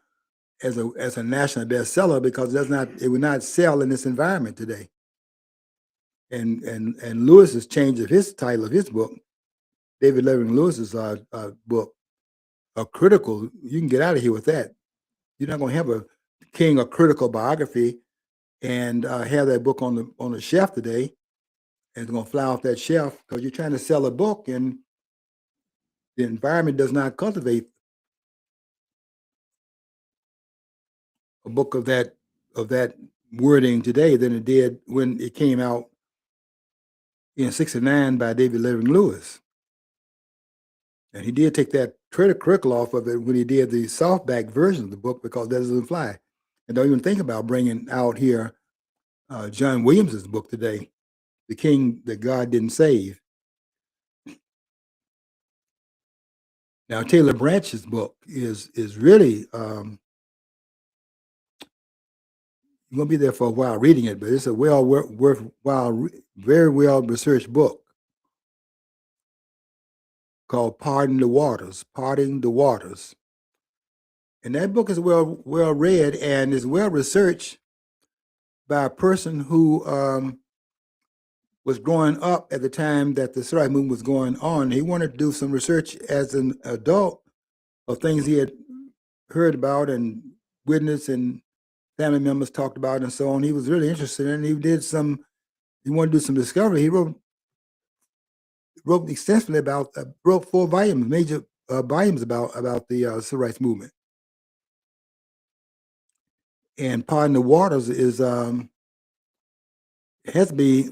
as a national bestseller, because it would not sell in this environment today. And Lewis's change of his title of his book, David Levering Lewis's book, a critical. You can get out of here with that. You're not going to have a king a critical biography and have that book on the shelf today, and it's going to fly off that shelf because you're trying to sell a book, and the environment does not cultivate a book of that wording today than it did when it came out in '69 by David Levering Lewis. And he did take that critical off of it when he did the softback version of the book, because that doesn't fly. And don't even think about bringing out here John Williams's book today, The King That God Didn't Save. Now, Taylor Branch's book is really, you're going to be there for a while reading it, but it's a worthwhile, very well researched book called Parting the Waters. And that book is well read and is well researched by a person who was growing up at the time that the Civil Rights Movement was going on. He wanted to do some research as an adult of things he had heard about and witnessed and family members talked about and so on. He was really interested in it. He wanted to do some discovery. He wrote extensively about, wrote 4 volumes, major volumes about the Civil Rights Movement. And Parting the Waters has to be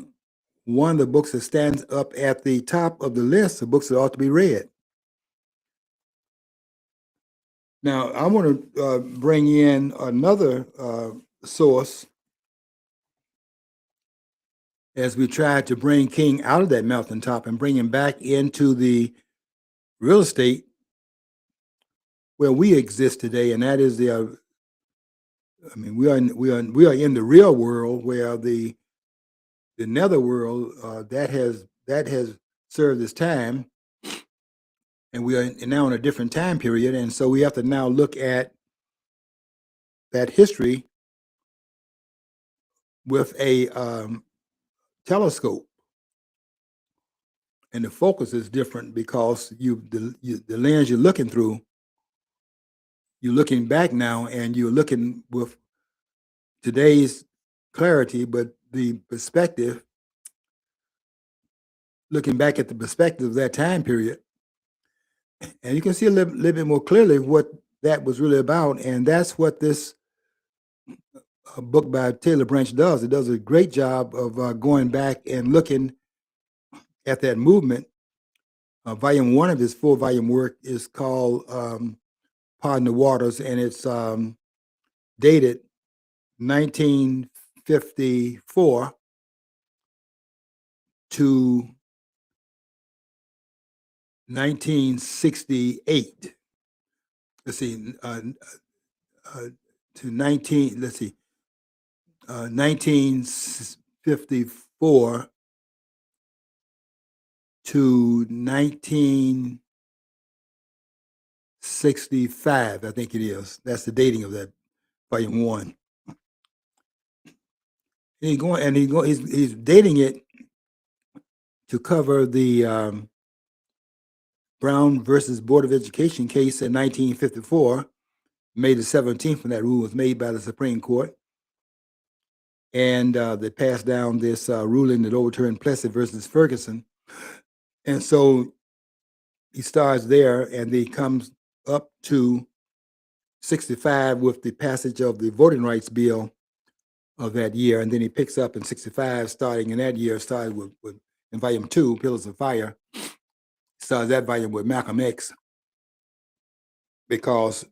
one of the books that stands up at the top of the list of books that ought to be read. Now, I want to bring in another source as we try to bring King out of that mountaintop and bring him back into the real estate where we exist today, and that is we are in the real world, where the netherworld that has served its time, and we are now in a different time period, and so we have to now look at that history with a telescope, and the focus is different because the lens you're looking through, you're looking back now, and you're looking with today's clarity, but the perspective, looking back at the perspective of that time period, and you can see a little bit more clearly what that was really about. And that's what this book by Taylor Branch does. It does a great job of going back and looking at that movement. Volume 1 of his 4-volume work is called Parting the Waters, and it's dated 1954 to 1968. Let's see, to 1954 to 1965, I think it is. That's the dating of that volume 1. He's dating it to cover the Brown versus Board of Education case in 1954, May the 17th, when that rule was made by the Supreme Court. And they passed down this ruling that overturned Plessy versus Ferguson. And so he starts there, and he comes up to 65 with the passage of the voting rights bill of that year, and then he picks up in 65, starting in that year, started with in volume 2, Pillars of Fire, starts that volume with Malcolm X, because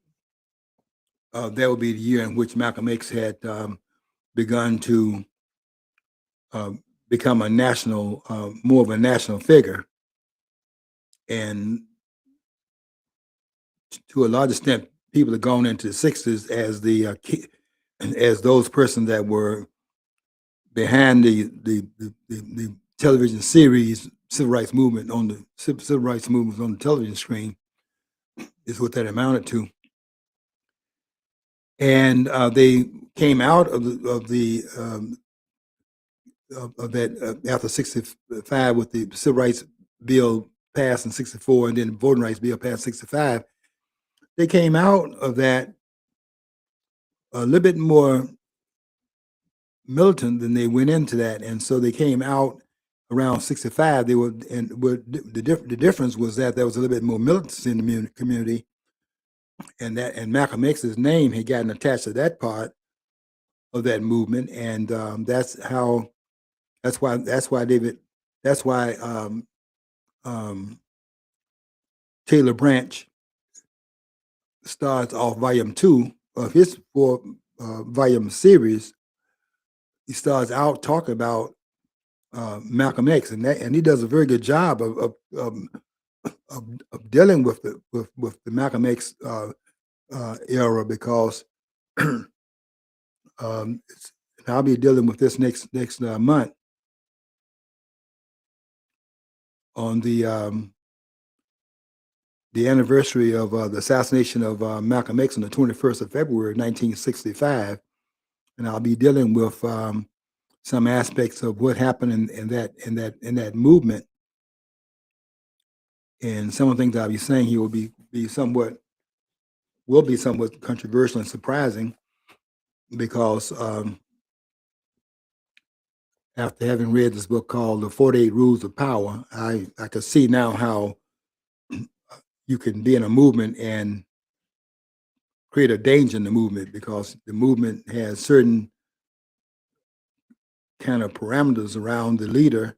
that would be the year in which Malcolm X had begun to become a national, more of a national figure, and to a large extent, people have gone into the 60s as as those persons that were behind the television series civil rights movement on the civil rights movement on the television screen is what that amounted to. And they came out of that after 65 with the civil rights bill passed in 64 and then the voting rights bill passed in 65. They came out of that a little bit more militant than they went into that, and so they came out around 65. They were, and the difference was that there was a little bit more militancy in the community, and Malcolm X's name had gotten attached to that part of that movement, and that's why Taylor Branch starts off volume 2 of his 4 volume series. He starts out talking about Malcolm X, and he does a very good job of dealing with the Malcolm X era, because I'll be dealing with this next month on the anniversary of the assassination of Malcolm X on the 21st of February, 1965, and I'll be dealing with some aspects of what happened in that movement, and some of the things I'll be saying here will be somewhat controversial and surprising, because after having read this book called The 48 Rules of Power, I can see now how you can be in a movement and create a danger in the movement, because the movement has certain kind of parameters around the leader.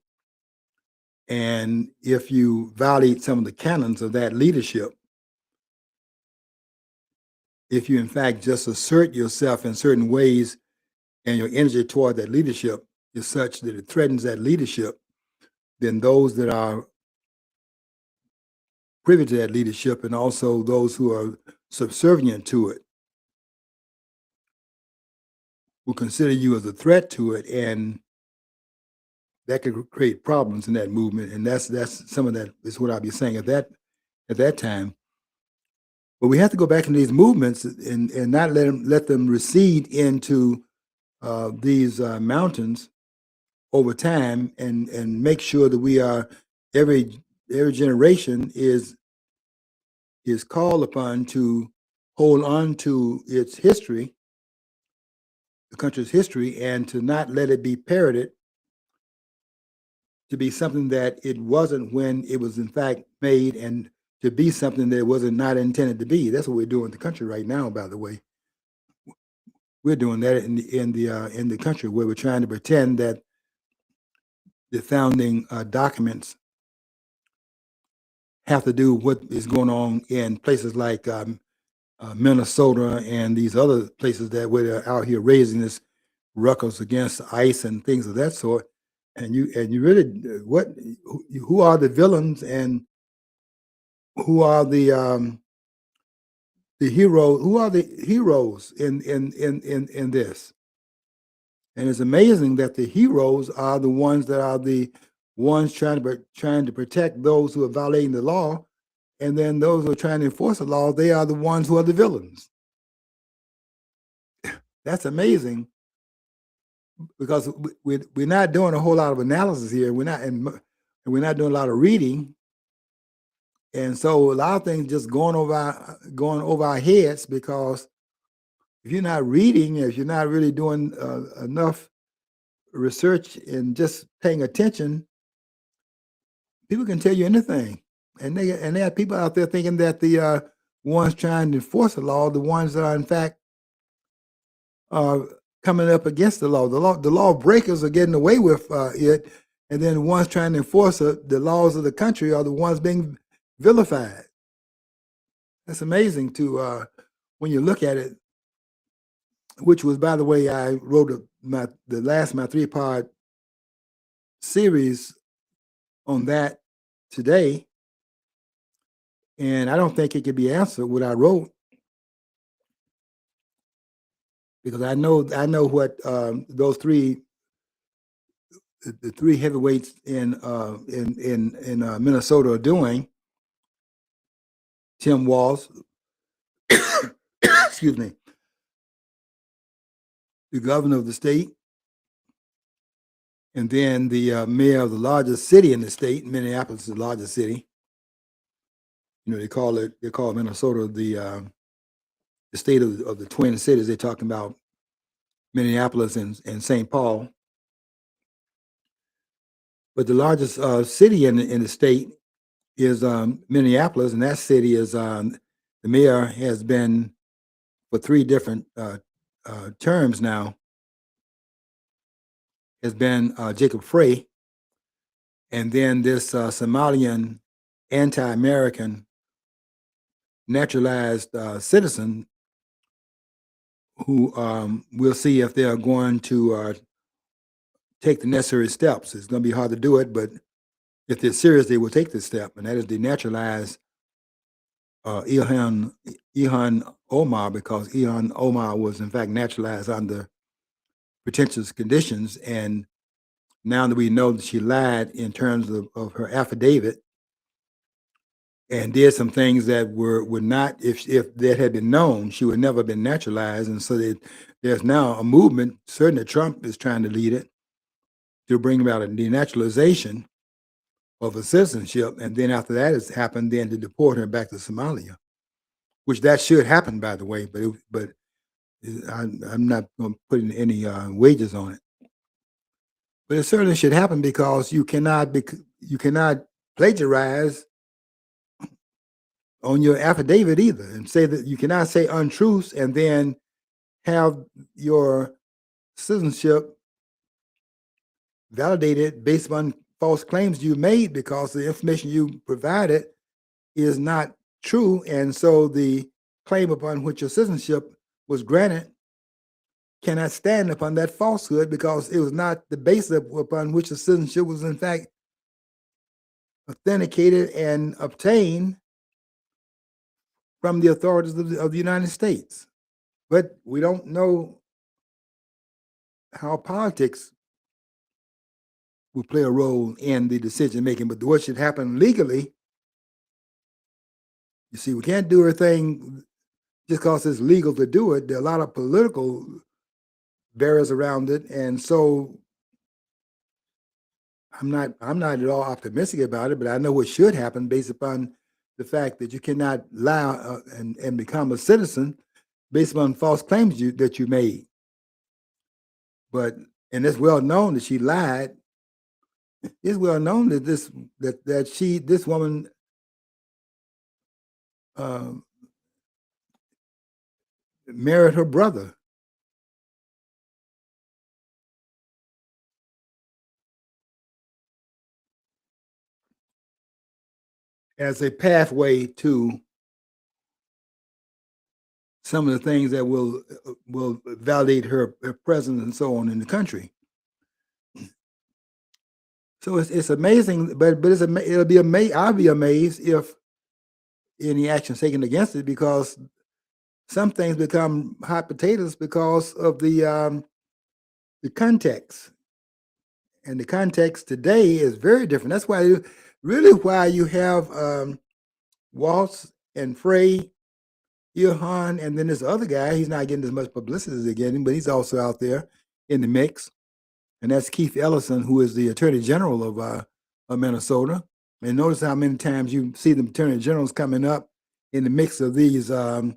And if you violate some of the canons of that leadership, if you in fact just assert yourself in certain ways and your energy toward that leadership is such that it threatens that leadership, then those that are privy to that leadership and also those who are subservient to it will consider you as a threat to it, and that could create problems in that movement. And that's some of that is what I'll be saying at that time. But we have to go back into these movements and not let them recede into these mountains over time, and make sure that we are every generation is called upon to hold on to its history, the country's history, and to not let it be parroted to be something that it wasn't when it was in fact made, and to be something that it wasn't not intended to be. That's what we're doing in the country right now, by the way. We're doing that in the country, where we're trying to pretend that the founding documents have to do what is going on in places like Minnesota and these other places that where they're out here raising this ruckus against ICE and things of that sort. And you really, who are the villains and who are the heroes? Who are the heroes in this? And it's amazing that the heroes are the ones that are the ones trying to protect those who are violating the law, and then those who are trying to enforce the law, they are the ones who are the villains. That's amazing, because we're not doing a whole lot of analysis here. We're not doing a lot of reading, and so a lot of things just going over our heads, because if you're not reading, if you're not really doing enough research and just paying attention, people can tell you anything. and they have people out there thinking that the ones trying to enforce the law, the ones that are in fact coming up against the law. The law breakers are getting away with it, and then the ones trying to enforce the laws of the country are the ones being vilified. That's amazing to when you look at it. Which was, by the way, I wrote my 3-part series on that today, and I don't think it could be answered what I wrote, because I know what those three the three heavyweights in Minnesota are doing. Tim Walz, excuse me, the governor of the state, and then the mayor of the largest city in the state. Minneapolis is the largest city. You know, they call Minnesota the state of the Twin Cities. They're talking about Minneapolis and St. Paul. But the largest city in the state is Minneapolis, and that city is the mayor has been for 3 different terms now, has been Jacob Frey, and then this Somalian anti-American naturalized citizen who we'll see if they are going to take the necessary steps. It's going to be hard to do it, but if they're serious, they will take this step, and that is to naturalize Ilhan Omar, because Ilhan Omar was in fact naturalized under pretentious conditions, and now that we know that she lied in terms of her affidavit and did some things that were not, if that had been known, she would never have been naturalized. And so there's now a movement, certainly Trump is trying to lead it, to bring about a denaturalization of a citizenship, and then after that has happened, then to deport her back to Somalia, which that should happen, by the way, but I'm not going to put in any wages on it. But it certainly should happen, because you cannot plagiarize on your affidavit either, and say that you cannot say untruths and then have your citizenship validated based on false claims you made, because the information you provided is not true, and so the claim upon which your citizenship was granted cannot stand upon that falsehood, because it was not the basis upon which the citizenship was in fact authenticated and obtained from the authorities of the United States. But we don't know how politics will play a role in the decision making, but what should happen legally, you see, we can't do everything just because it's legal to do it. There are a lot of political barriers around it, and so I'm not at all optimistic about it, but I know what should happen based upon the fact that you cannot lie and become a citizen based upon false claims that you made. And it's well known that she lied. It's well known that this woman married her brother. As a pathway to some of the things that will validate her presence and so on in the country. So it's amazing, but it'll be amazing. I'll be amazed if any action is taken against it, because some things become hot potatoes because of the context, and the context today is very different. That's why you have Waltz and Frey, Ilhan, and then this other guy. He's not getting as much publicity as they're getting, but he's also out there in the mix. And that's Keith Ellison, who is the Attorney General of Minnesota. And notice how many times you see the Attorney Generals coming up in the mix of these things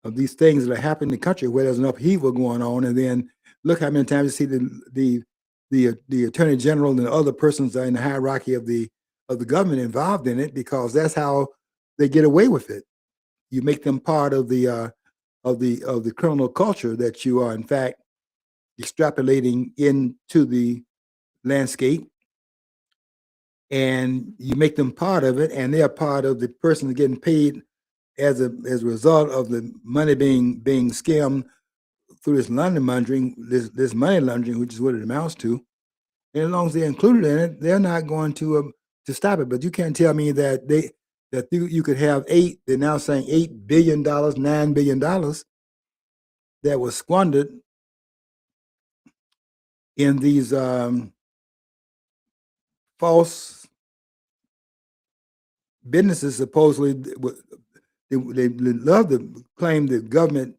that are happening in the country where there's an upheaval going on. And then look how many times you see the Attorney General and the other persons are in the hierarchy of the of the government involved in it, because that's how they get away with it. You make them part of the criminal culture that you are in fact extrapolating into the landscape, and you make them part of it, and they are part of the person getting paid as a result of the money being scammed through this this money laundering, which is what it amounts to. And as long as they're included in it, they're not going to stop it. But you can't tell me that you could have they're now saying $8 billion, $9 billion that was squandered in these false businesses. Supposedly, they love to claim that government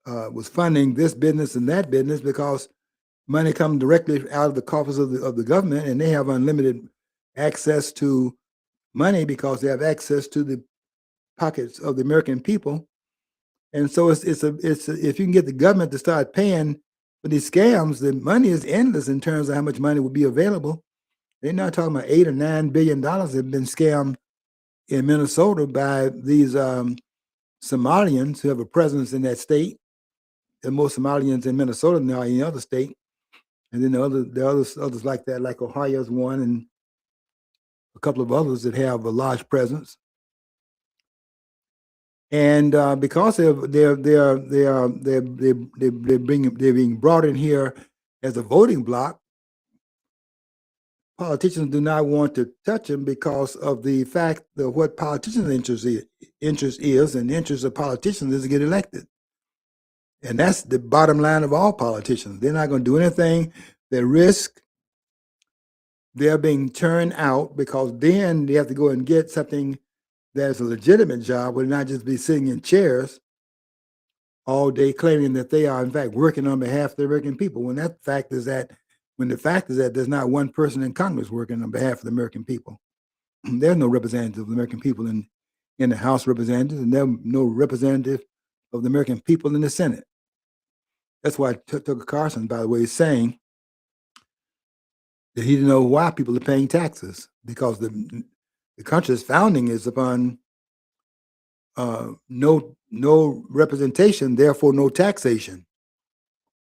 was funding this business and that business because money comes directly out of the coffers of the government, and they have unlimited access to money because they have access to the pockets of the American people. And so if you can get the government to start paying for these scams, the money is endless in terms of how much money will be available. They're not talking about $8 or $9 billion that have been scammed in Minnesota by these Somalians who have a presence in that state. There are more Somalians in Minnesota than there are in any other state. And then there are others like that, like Ohio's one, and a couple of others that have a large presence. And because they're being brought in here as a voting bloc, politicians do not want to touch them because of the fact that what politicians' interest is, and the interest of politicians is to get elected. And that's the bottom line of all politicians. They're not going to do anything that risk their being turned out, because then they have to go and get something that is a legitimate job, would not just be sitting in chairs all day claiming that they are in fact working on behalf of the American people. When the fact is that there's not one person in Congress working on behalf of the American people. There's no representative of the American people in the House of Representatives, and there's no representative of the American people in the Senate. That's why Tucker Carlson, by the way, is saying that he didn't know why people are paying taxes, because the country's founding is upon no representation, therefore no taxation.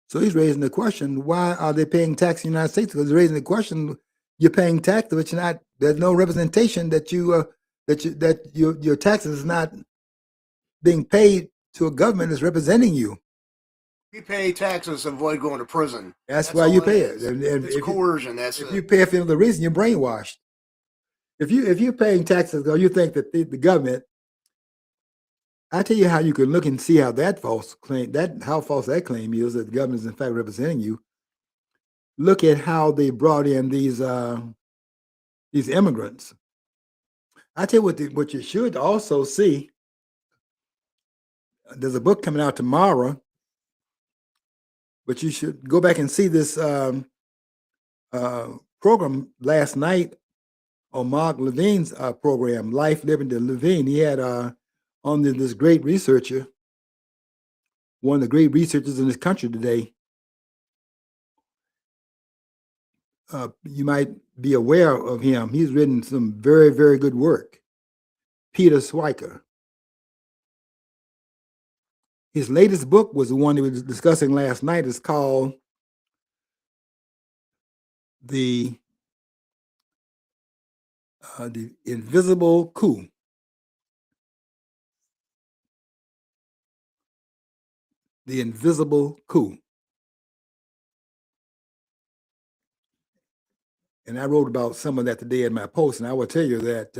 So he's raising the question: why are they paying tax in the United States? Because he's raising the question: you're paying tax, but you're not. There's no representation that your taxes is not being paid to a government that's representing you. You pay taxes to avoid going to prison. That's why you pay it. And it's coercion. If you pay it for the reason, you're brainwashed. If you're paying taxes because you think that the government, I tell you how you can look and see how how false that claim is, that the government is in fact representing you. Look at how they brought in these immigrants. I tell you what you should also see. There's a book coming out tomorrow, but you should go back and see this program last night on Mark Levine's program, Life Living to Levine. He had on this great researcher, one of the great researchers in this country today. You might be aware of him. He's written some very, very good work. Peter Schweiker. His latest book was the one he was discussing last night. It's called The Invisible Coup. The Invisible Coup. And I wrote about some of that today in my post, and I will tell you that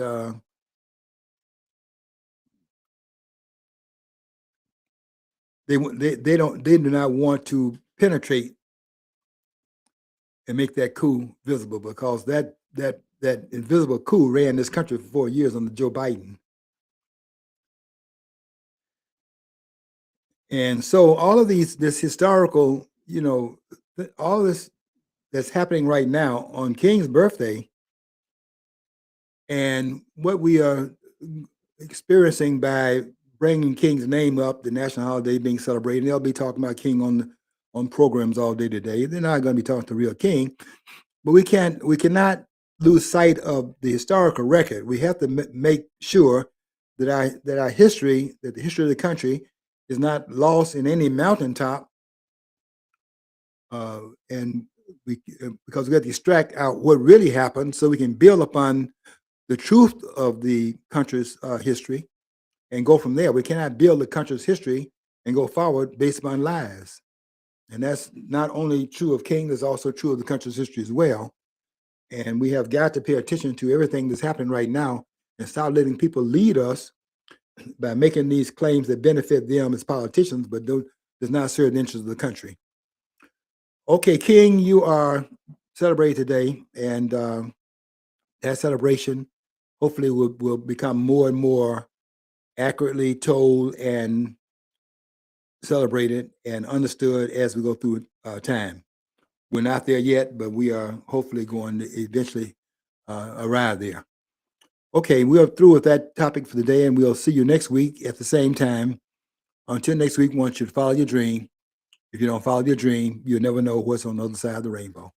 they do not want to penetrate and make that coup visible, because that invisible coup ran this country for 4 years under Joe Biden. And so all of this historical, all this that's happening right now on King's birthday, and what we are experiencing by bringing King's name up, the national holiday being celebrated. They'll be talking about King on programs all day today. They're not going to be talking to real King, but we cannot lose sight of the historical record. We have to make sure that our history, that the history of the country, is not lost in any mountaintop, and because we got to extract out what really happened, so we can build upon the truth of the country's history and go from there. We cannot build the country's history and go forward based upon lies. And that's not only true of King, it's also true of the country's history as well. And we have got to pay attention to everything that's happening right now and stop letting people lead us by making these claims that benefit them as politicians, but does not serve the interests of the country. Okay, King, you are celebrating today, and that celebration hopefully will become more and more accurately told and celebrated and understood as we go through time. We're not there yet, but we are hopefully going to eventually arrive there. Okay, we're through with that topic for the day, and we'll see you next week at the same time. Until next week, I want you to follow your dream. If you don't follow your dream, you'll never know what's on the other side of the rainbow.